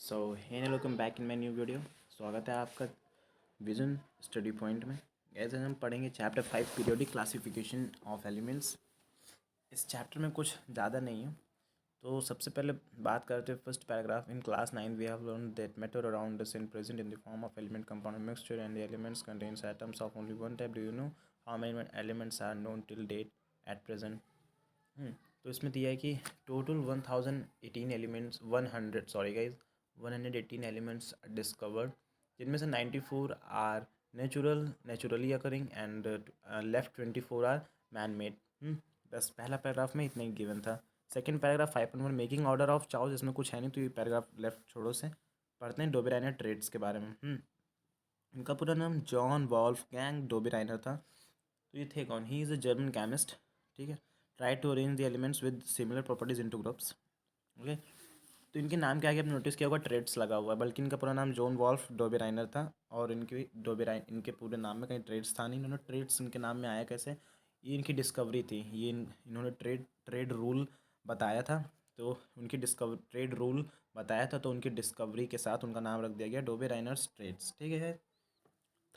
So hey welcome back in my new video. स्वागत है आपका विजन स्टडी पॉइंट में। ऐसे हम पढ़ेंगे chapter 5 periodic classification of elements. इस चैप्टर में कुछ ज़्यादा नहीं है, तो सबसे पहले बात करते हैं first paragraph. In class 9 we have learn that matter around us in present in the form of element compound mixture and the elements contains atoms of only one type. Do you know how many elements are known till date at present. तो इसमें दिया है कि total 1018 elements 118 elements discovered, जिनमें से 94 are naturally occurring and left 24 are man made. बस पहला paragraph में इतना ही गिवन था। Second paragraph 5.1 making order of chaos, इसमें कुछ है नहीं, तो ये पैराग्राफ लेफ्ट छोड़ो से पढ़ते हैं डोबेराइनर ट्रेड्स के बारे में। इनका पूरा नाम जॉन वॉल्फगैंग डोबेराइनर था। तो ये थे कौन? He is a German chemist. ठीक है। Try to arrange the elements with similar properties into groups. Okay. तो इनके नाम के आगे आपने नोटिस किया होगा ट्रेड्स लगा हुआ है, बल्कि इनका पूरा नाम जॉन वॉल्फ डोबेराइनर था। और इनके पूरे नाम में कहीं ट्रेड्स था नहीं। इन्होंने ट्रेड्स इनके नाम में आया कैसे? ये इनकी डिस्कवरी थी। इन्होंने ट्रेड रूल बताया था। तो उनकी डिस्कवरी के साथ उनका नाम रख दिया गया डोबेराइनर्स ट्रेड्स। ठीक है।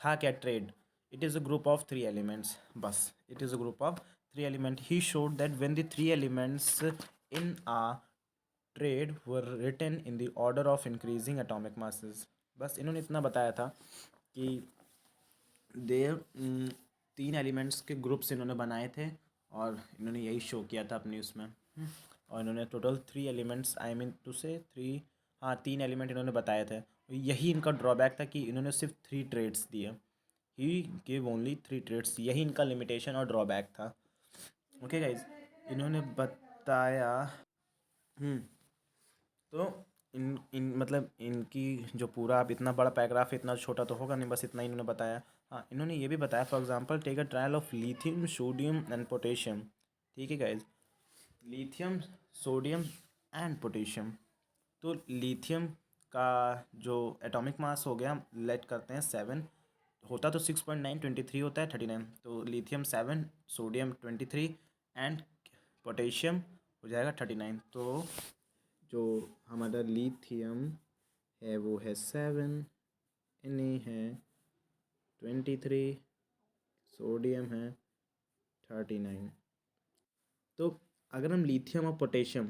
था क्या triad? It is a group of three elements. बस it is a group of three element. He showed that when the three elements in a triad were written in the order of increasing atomic masses. बस इन्होंने इतना बताया था कि देर तीन elements के groups इन्होंने बनाए थे, और इन्होंने यही शो किया था अपनी उसमें। और इन्होंने total three elements, I mean two से थ्री, हाँ, तीन एलिमेंट इन्होंने बताए थे। यही इनका ड्रॉबैक था कि इन्होंने सिर्फ थ्री ट्रेड्स दिए। ही गिव ओनली थ्री ट्रेड्स, यही इनका लिमिटेशन और ड्रॉबैक था। ओके गाइज, इन्होंने बताया। तो इन मतलब इनकी जो पूरा, अब इतना बड़ा पैराग्राफ इतना छोटा तो होगा नहीं, बस इतना ही इन्होंने बताया। हाँ, इन्होंने ये भी बताया, for example take a trial of lithium sodium and potassium. ठीक है guys, lithium sodium and potassium. तो लिथियम का जो एटॉमिक मास हो गया, लेट करते हैं 7, होता तो 6.9, 23 होता है 39। तो लिथियम 7, सोडियम 23 एंड पोटेशियम हो जाएगा 39। तो जो हमारा लिथियम है वो है 7, Na है 23, सोडियम है 39। तो अगर हम लिथियम और potassium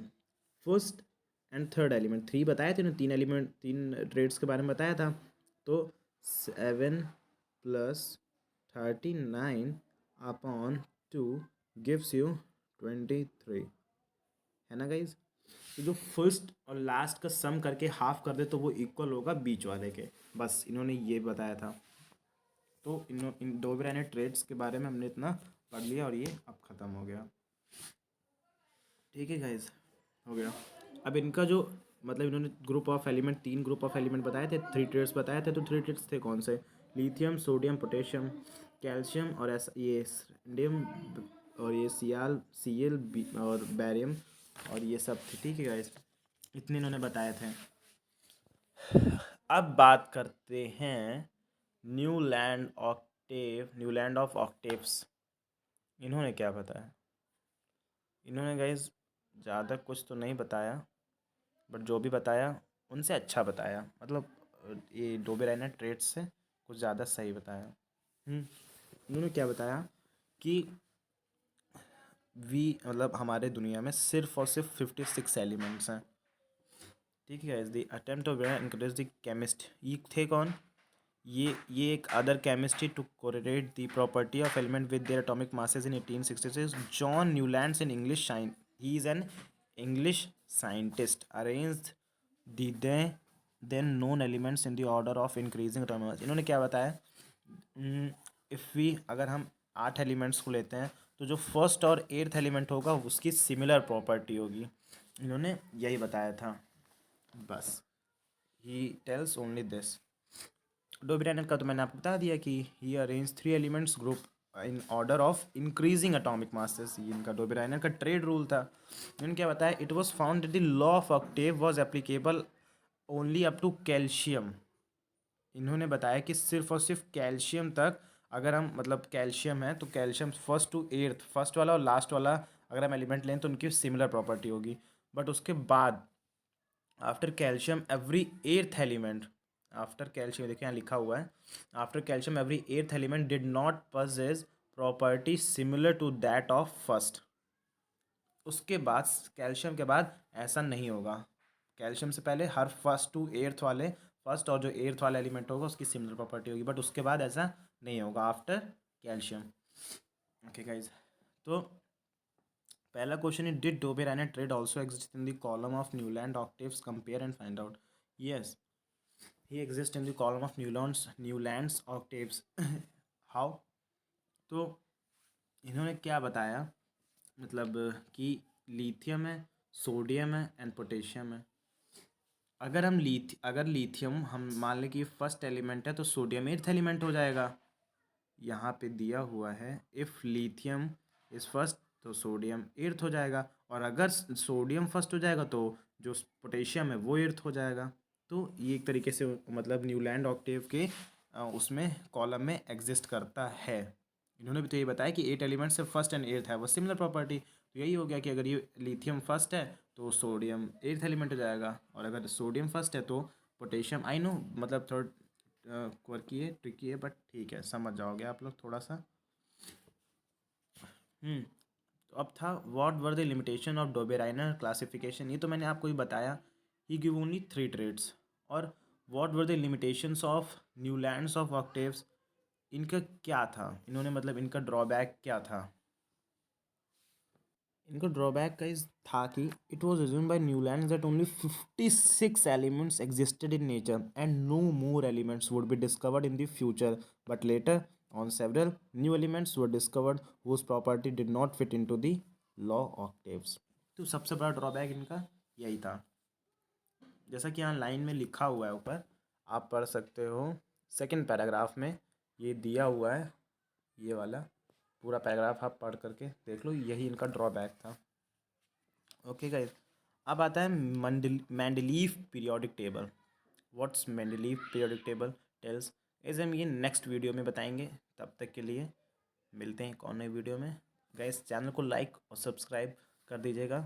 first and third element, three बताए थे ना, तीन एलिमेंट, तीन ट्रेड्स के बारे में बताया था। तो 7 प्लस 39 अपॉन 2 गिव्स यू 23, है ना गाइज। तो जो फर्स्ट और लास्ट का सम करके हाफ कर दे तो वो इक्वल होगा बीच वाले के। बस इन्होंने ये बताया था। तो इन डोबेराइनर ट्रेड्स के बारे में हमने इतना पढ़ लिया, और ये अब ख़त्म हो गया। ठीक है गाइज, हो गया। अब इनका जो मतलब इन्होंने ग्रुप ऑफ एलिमेंट, तीन ग्रुप ऑफ एलिमेंट बताए थे, थ्री ट्रेड्स बताए थे। तो थ्री ट्रेड्स थे कौन से? लिथियम सोडियम पोटेशियम कैल्शियम और ये इंडियम, और ये Cl और बैरियम, और ये सब थे। ठीक है गाइज, इतने इन्होंने बताए थे। अब बात करते हैं न्यू लैंड ऑफ ऑक्टेव्स। इन्होंने क्या बताया? इन्होंने गाइज ज़्यादा कुछ तो नहीं बताया, बट जो भी बताया उनसे अच्छा बताया। मतलब ये डोबेराइनर ट्रेड्स से कुछ ज़्यादा सही बताया। इन्होंने क्या बताया कि मतलब हमारे दुनिया में सिर्फ और सिर्फ 56 एलिमेंट्स हैं। ठीक है, is the attempt of increase the chemist. ये थे कौन? ये एक other chemistry to correlate the property of element with their atomic masses in 1866। John Newlands in English, he is an English scientist, arranged the then known elements in the order of increasing atomic mass. इन्होंने क्या बताया? अगर हम 8 elements को लेते हैं, तो जो फर्स्ट और एट्थ एलिमेंट होगा उसकी सिमिलर प्रॉपर्टी होगी। इन्होंने यही बताया था। बस he tells only this. Dobereiner का तो मैंने आपको बता दिया कि he arrange three elements group in order of increasing atomic masses. ये इनका डोबेराइनर का ट्रेड रूल था। इन्होंने क्या बताया? It was found that the law of octave was applicable only up to calcium. इन्होंने बताया कि सिर्फ और सिर्फ कैल्शियम तक, अगर हम मतलब कैल्शियम है तो calcium first to eighth, first वाला और लास्ट वाला अगर हम एलिमेंट लें तो उनकी सिमिलर प्रॉपर्टी होगी। बट उसके बाद after calcium every eighth element, after calcium देखिए यहाँ लिखा हुआ है, after calcium every eighth element did not possess property similar to that of first. उसके बाद कैल्शियम के बाद ऐसा नहीं होगा, कैल्शियम से पहले हर फर्स्ट टू एर्थ वाले, फर्स्ट और जो एर्थ वाला एलिमेंट होगा उसकी सिमिलर प्रॉपर्टी होगी, बट उसके बाद ऐसा नहीं होगा आफ्टर कैल्शियम। ओके गाइज, तो पहला क्वेश्चन है did Dobereiner trade also exist in the column of Newland octaves, compare and find out. Yes, he exist in the column of Newlands octaves. How? तो इन्होंने क्या बताया, मतलब कि लिथियम है, सोडियम है एंड पोटेशियम है। अगर लिथियम हम मान लें कि फर्स्ट एलिमेंट है तो सोडियम एर्थ एलिमेंट हो जाएगा। यहाँ पे दिया हुआ है इफ़ लिथियम इज फर्स्ट तो सोडियम एर्थ हो जाएगा, और अगर सोडियम फर्स्ट हो जाएगा तो जो पोटेशियम है वो एर्थ हो जाएगा। तो ये एक तरीके से मतलब न्यूलैंड ऑक्टेव के उसमें कॉलम में एग्जिस्ट करता है। इन्होंने भी तो ये बताया कि 8 एलिमेंट से फर्स्ट एंड एर्थ है वो सिमिलर प्रॉपर्टी, तो यही हो गया कि अगर ये लिथियम फर्स्ट है तो सोडियम एर्थ एलिमेंट हो जाएगा, और अगर सोडियम फर्स्ट है तो पोटेशियम, आई नो मतलब थोड़ा क्वर्की है, ट्रिकी है, बट ठीक है, समझ जाओगे आप लोग थोड़ा सा। तो अब था what were the limitation of Dobereiner classification, ये तो मैंने आपको ही बताया, ही गिव ओनली 3 ट्रेड्स। और what were the limitations of Newlands of octaves, इनका क्या था, इन्होंने मतलब इनका ड्रॉबैक क्या था। इनका ड्रॉबैक का इस था कि it was assumed by Newlands that only 56 elements existed in nature and no more elements would be discovered in the future, but later on several new elements were discovered whose property did not fit into the law octaves. तो सबसे बड़ा drawback इनका यही था, जैसा कि यहाँ line में लिखा हुआ है ऊपर, आप पढ़ सकते हो सेकंड पैराग्राफ में ये दिया हुआ है, ये वाला पूरा पैराग्राफ आप पढ़ करके देख लो, यही इनका ड्रॉबैक था। ओके गाइस, अब आता है Mendeleev periodic table. What's Mendeleev periodic table tells, ऐसे हम ये नेक्स्ट वीडियो में बताएंगे। तब तक के लिए मिलते हैं एक और नई वीडियो में। गाइस चैनल को लाइक और सब्सक्राइब कर दीजिएगा।